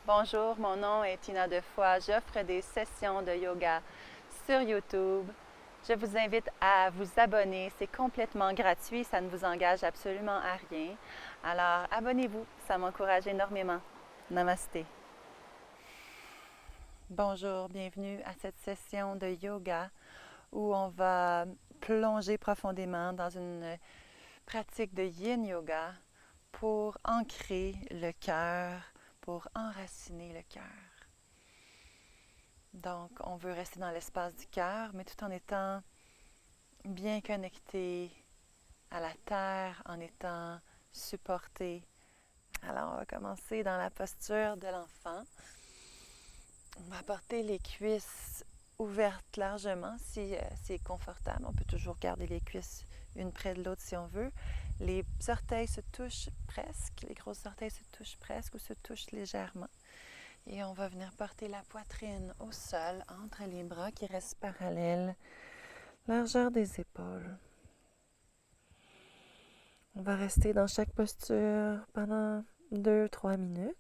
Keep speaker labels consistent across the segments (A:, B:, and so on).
A: Bonjour, mon nom est Tina Defoy. J'offre des sessions de yoga sur YouTube. Je vous invite à vous abonner. C'est complètement gratuit. Ça ne vous engage absolument à rien. Alors, abonnez-vous. Ça m'encourage énormément. Namasté. Bonjour, bienvenue à cette session de yoga où on va plonger profondément dans une pratique de yin yoga pour ancrer le cœur, pour enraciner le cœur. Donc, on veut rester dans l'espace du cœur, mais tout en étant bien connecté à la terre, en étant supporté. Alors, on va commencer dans la posture de l'enfant. On va porter les cuisses ouvertes largement si c'est confortable. On peut toujours garder les cuisses une près de l'autre si on veut. Les orteils se touchent presque, les gros orteils se touchent presque ou se touchent légèrement. Et on va venir porter la poitrine au sol, entre les bras qui restent parallèles, largeur des épaules. On va rester dans chaque posture pendant 2-3 minutes.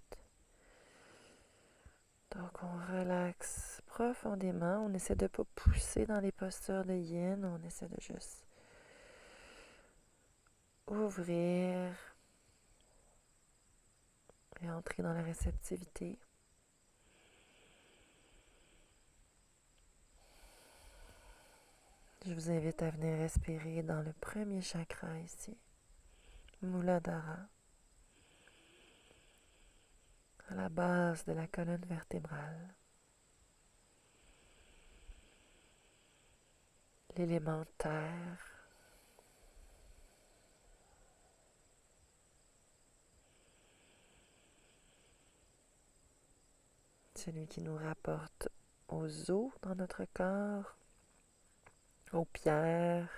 A: Donc on relaxe profondément, on essaie de ne pas pousser dans les postures de yin, on essaie de juste ouvrir et entrer dans la réceptivité. Je vous invite à venir respirer dans le premier chakra ici, Muladhara, à la base de la colonne vertébrale. L'élément terre, celui qui nous rapporte aux os dans notre corps, aux pierres,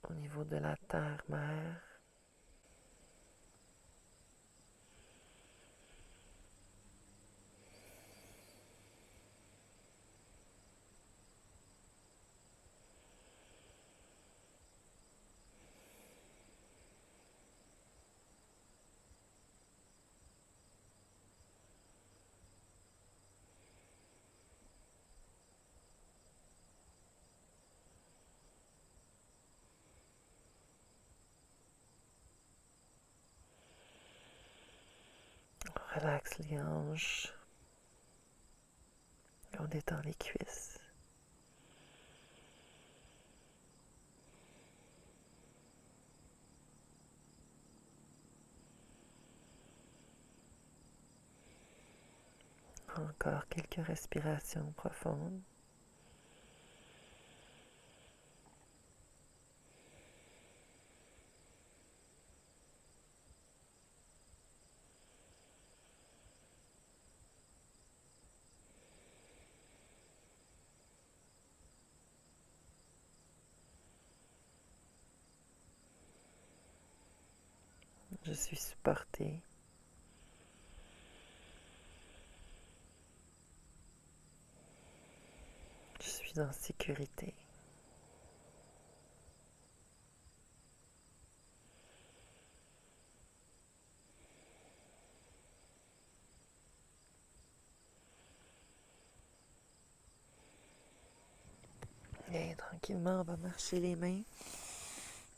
A: au niveau de la terre-mère. On relaxe les hanches, on détend les cuisses. Encore quelques respirations profondes. Je suis supportée. Je suis en sécurité. Et tranquillement, on va marcher les mains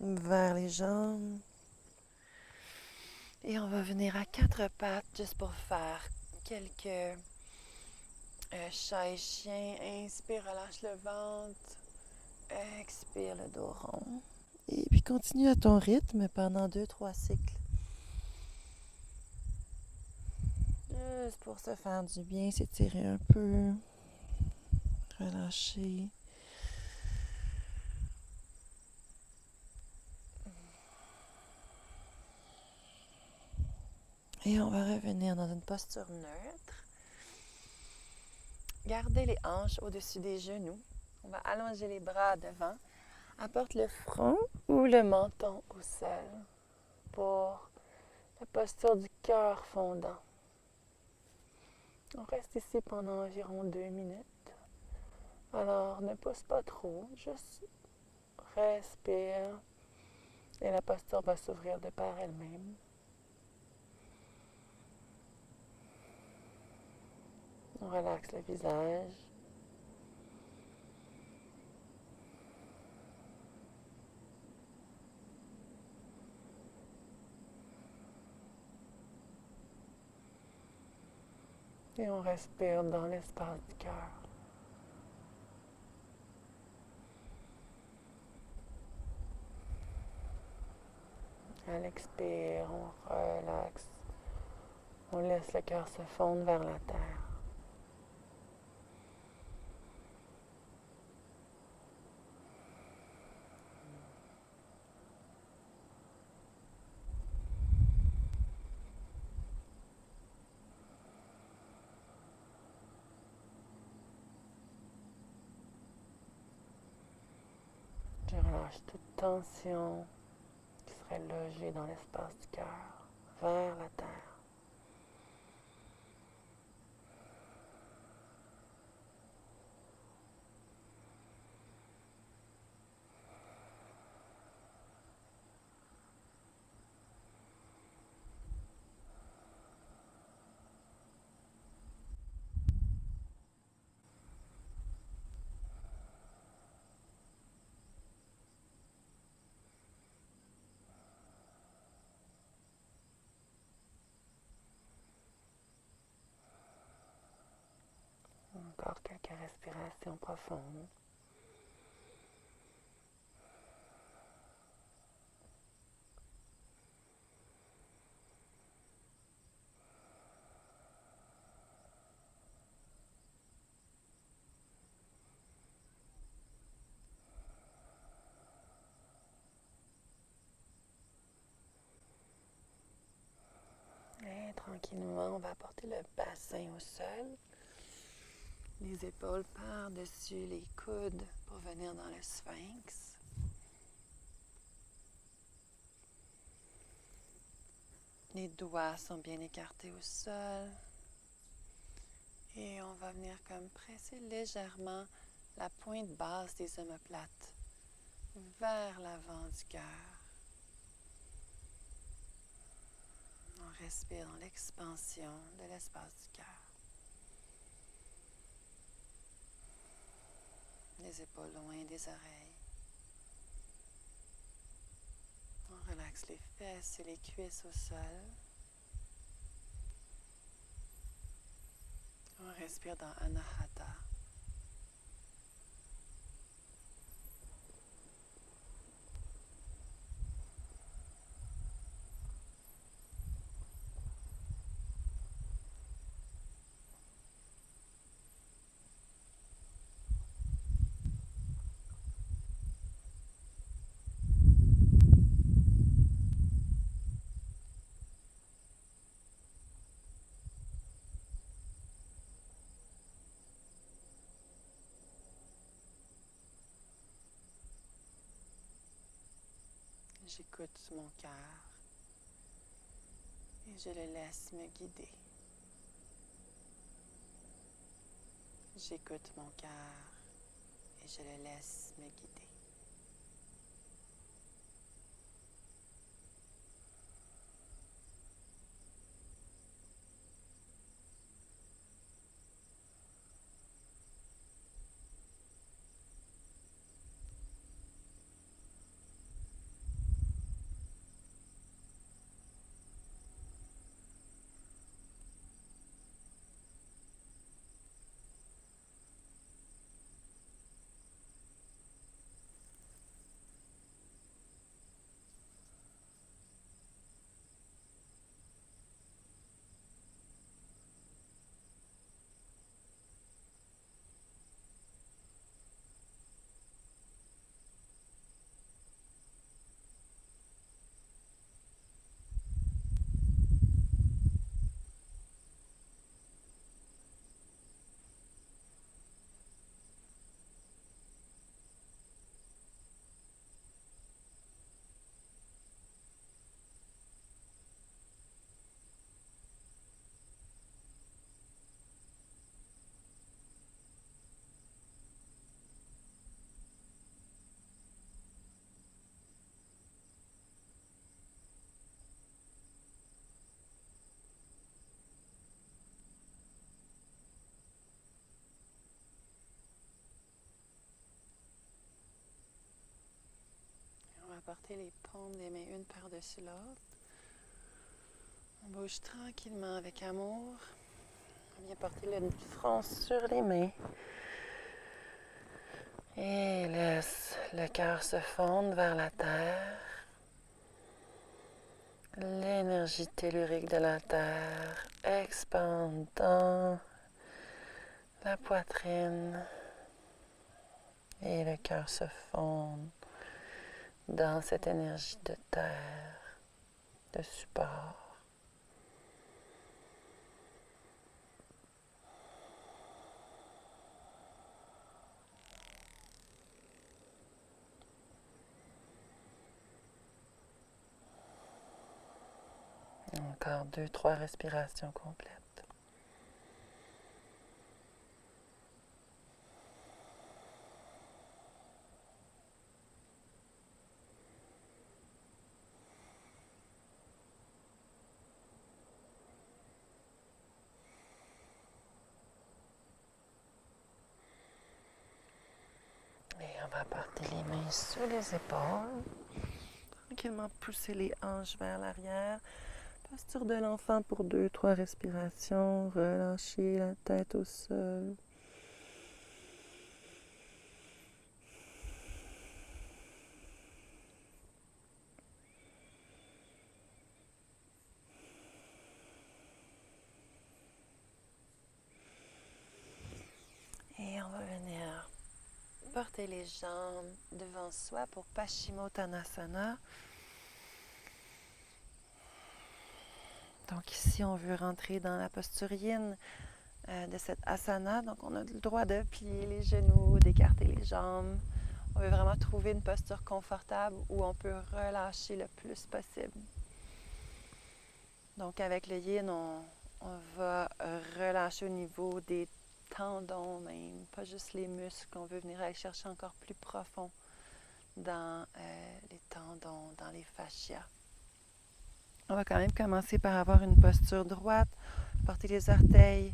A: vers les jambes. Et on va venir à quatre pattes juste pour faire quelques chat et chien. Inspire, relâche le ventre. Expire le dos rond. Et puis continue à ton rythme pendant 2-3 cycles. Juste pour se faire du bien, s'étirer un peu. Relâcher. Et on va revenir dans une posture neutre. Gardez les hanches au-dessus des genoux. On va allonger les bras devant. Apporte le front ou le menton au sol pour la posture du cœur fondant. On reste ici pendant environ 2 minutes. Alors, ne pousse pas trop, juste respire et la posture va s'ouvrir de par elle-même. On relaxe le visage. Et on respire dans l'espace du cœur. À l'expire, on relaxe. On laisse le cœur se fondre vers la terre. Je relâche toute tension qui serait logée dans l'espace du cœur vers la terre. Encore quelques respirations profondes. Et tranquillement, on va porter le bassin au sol. Les épaules par-dessus les coudes pour venir dans le sphinx. Les doigts sont bien écartés au sol. Et on va venir comme presser légèrement la pointe basse des omoplates vers l'avant du cœur. On respire dans l'expansion de l'espace du cœur. Les épaules loin des oreilles. On relaxe les fesses et les cuisses au sol. On respire dans Anahata. J'écoute mon cœur et je le laisse me guider. J'écoute mon cœur et je le laisse me guider. porter les paumes des mains une par-dessus l'autre. On bouge tranquillement avec amour. On vient porter le front sur les mains. Et laisse le cœur se fondre vers la terre. L'énergie tellurique de la terre expande dans la poitrine. Et le cœur se fonde dans cette énergie de terre, de support. Encore 2-3 respirations complètes. Et on va porter les mains sous les épaules. Tranquillement pousser les hanches vers l'arrière. Posture de l'enfant pour 2-3 respirations. Relâchez la tête au sol. Et on va venir porter les jambes devant soi pour Paschimottanasana. Donc ici, on veut rentrer dans la posture yin de cette asana. Donc on a le droit de plier les genoux, d'écarter les jambes. On veut vraiment trouver une posture confortable où on peut relâcher le plus possible. Donc avec le yin, on va relâcher au niveau des tendons même, pas juste les muscles. On veut venir aller chercher encore plus profond dans les tendons, dans les fascias. On va quand même commencer par avoir une posture droite, porter les orteils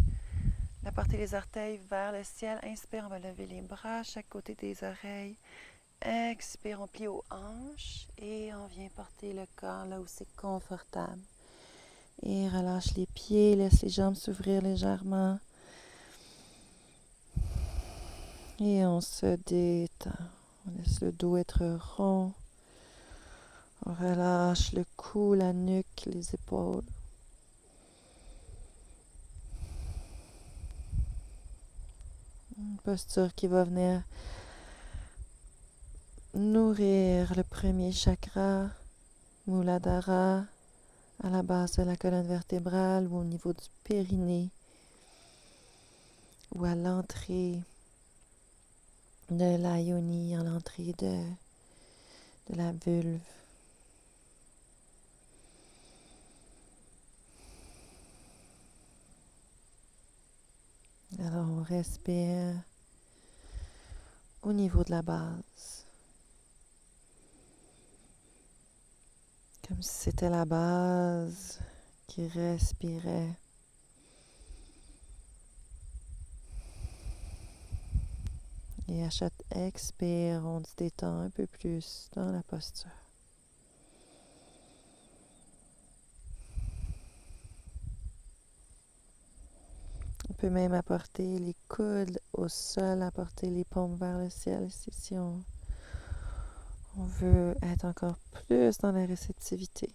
A: vers le ciel. Inspire, on va lever les bras à chaque côté des oreilles. Expire, on plie aux hanches et on vient porter le corps là où c'est confortable. Et relâche les pieds, laisse les jambes s'ouvrir légèrement. Et on se détend. On laisse le dos être rond. On relâche le cou, la nuque, les épaules. Une posture qui va venir nourrir le premier chakra, Muladhara, à la base de la colonne vertébrale ou au niveau du périnée ou à l'entrée de la yoni, à l'entrée de la vulve. Alors on respire au niveau de la base. Comme si c'était la base qui respirait. Et à chaque expire, on se détend un peu plus dans la posture. On peut même apporter les coudes au sol, apporter les paumes vers le ciel ici, si on veut être encore plus dans la réceptivité.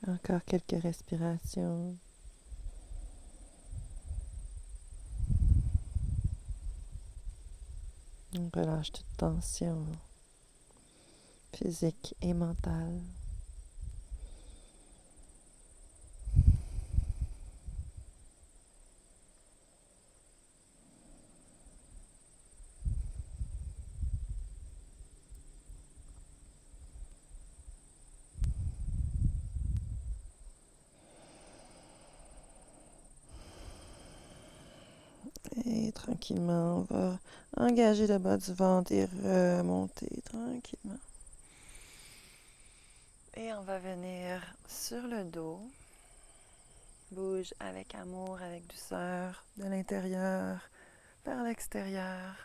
A: Encore quelques respirations. On relâche toute tension physique et mentale. tranquillement. On va engager le bas du ventre et remonter tranquillement. Et on va venir sur le dos. Bouge avec amour, avec douceur, de l'intérieur vers l'extérieur.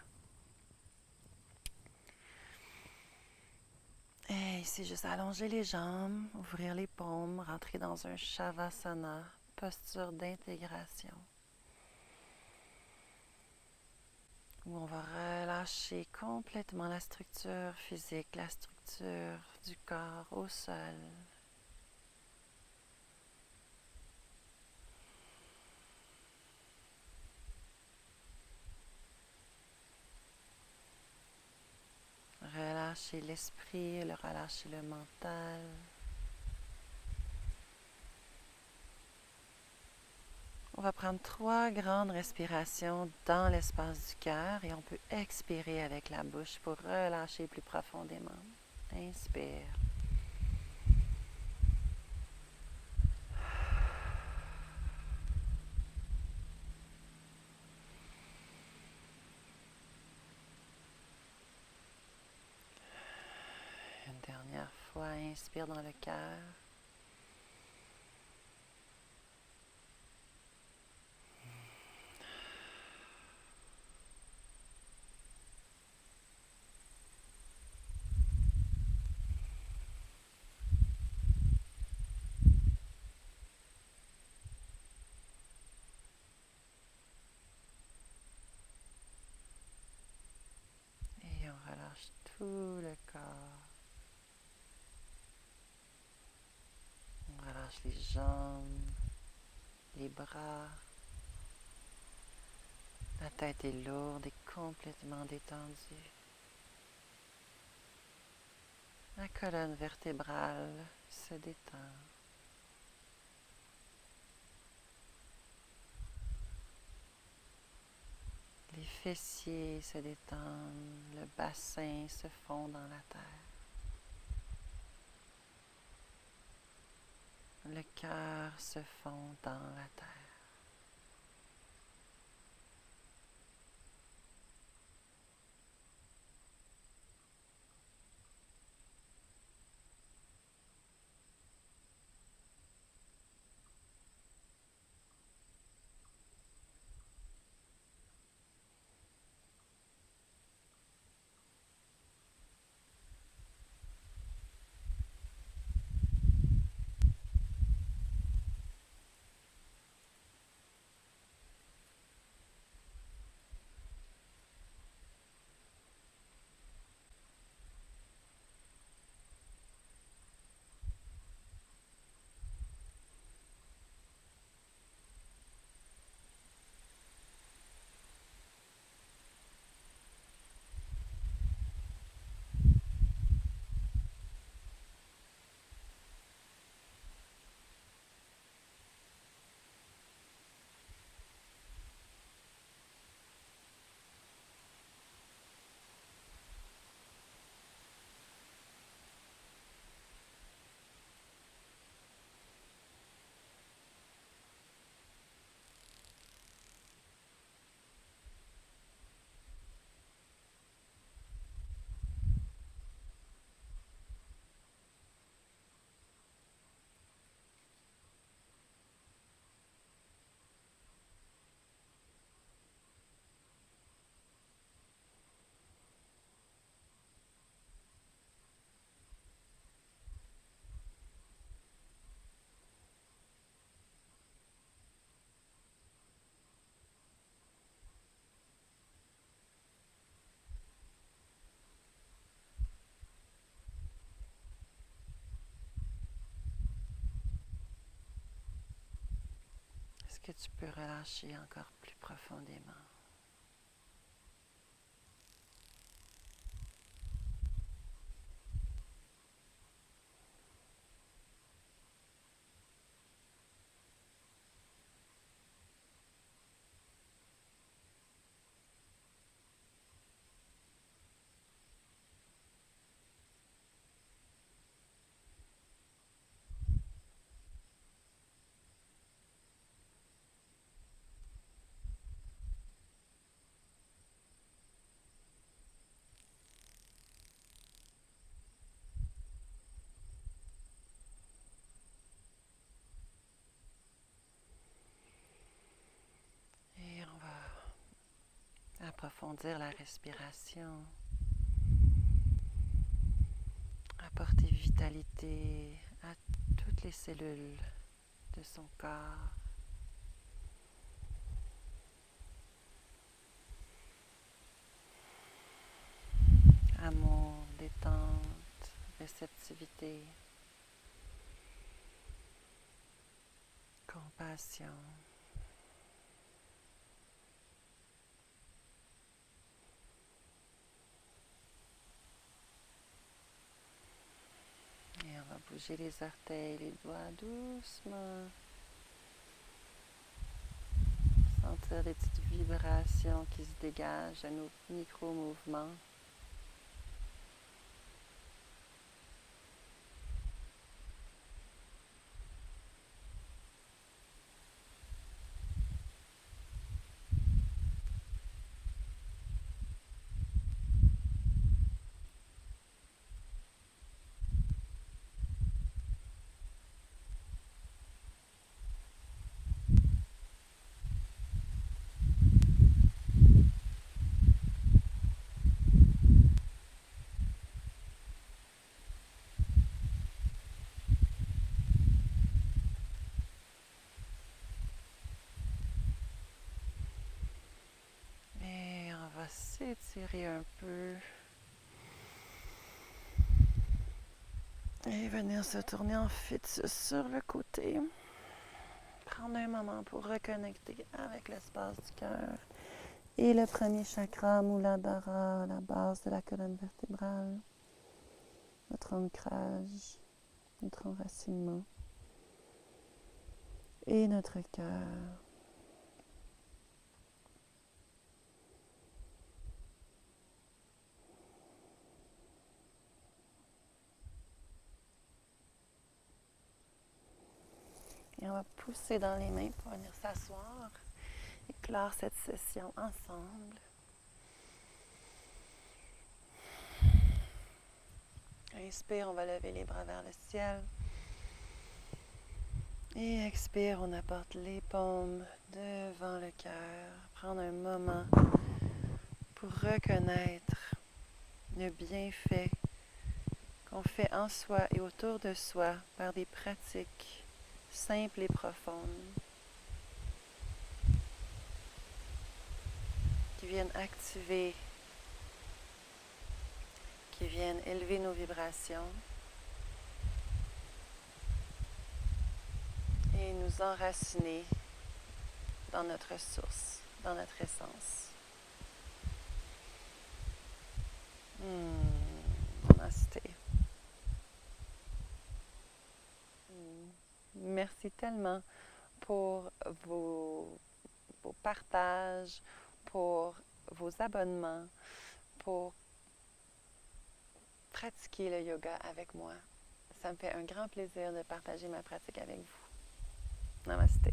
A: Et ici, juste allonger les jambes, ouvrir les paumes, rentrer dans un Shavasana, posture d'intégration. Où on va relâcher complètement la structure physique, la structure du corps au sol. Relâcher l'esprit, relâcher le mental. On va prendre 3 grandes respirations dans l'espace du cœur et on peut expirer avec la bouche pour relâcher plus profondément. Inspire. Une dernière fois, inspire dans le cœur. Et on relâche tout le corps. On relâche les jambes, les bras. La tête est lourde et complètement détendue. La colonne vertébrale se détend. Les fessiers se détendent, le bassin se fond dans la terre. Le cœur se fond dans la terre. Est-ce que tu peux relâcher encore plus profondément? approfondir la respiration, apporter vitalité à toutes les cellules de son corps. Amour, détente, réceptivité, compassion. Et on va bouger les orteils, les doigts doucement. Sentir des petites vibrations qui se dégagent à nos micro-mouvements. Et on va s'étirer un peu. Et venir se tourner en fœtus sur le côté. Prendre un moment pour reconnecter avec l'espace du cœur et le premier chakra, Muladhara, la base de la colonne vertébrale, notre ancrage, notre enracinement et notre cœur. Et on va pousser dans les mains pour venir s'asseoir et clore cette session ensemble. Inspire, on va lever les bras vers le ciel. Et expire, on apporte les paumes devant le cœur. Prendre un moment pour reconnaître le bienfait qu'on fait en soi et autour de soi par des pratiques simples et profondes qui viennent activer, qui viennent élever nos vibrations et nous enraciner dans notre source, dans notre essence. Namasté. Merci tellement pour vos partages, pour vos abonnements, pour pratiquer le yoga avec moi. Ça me fait un grand plaisir de partager ma pratique avec vous. Namasté.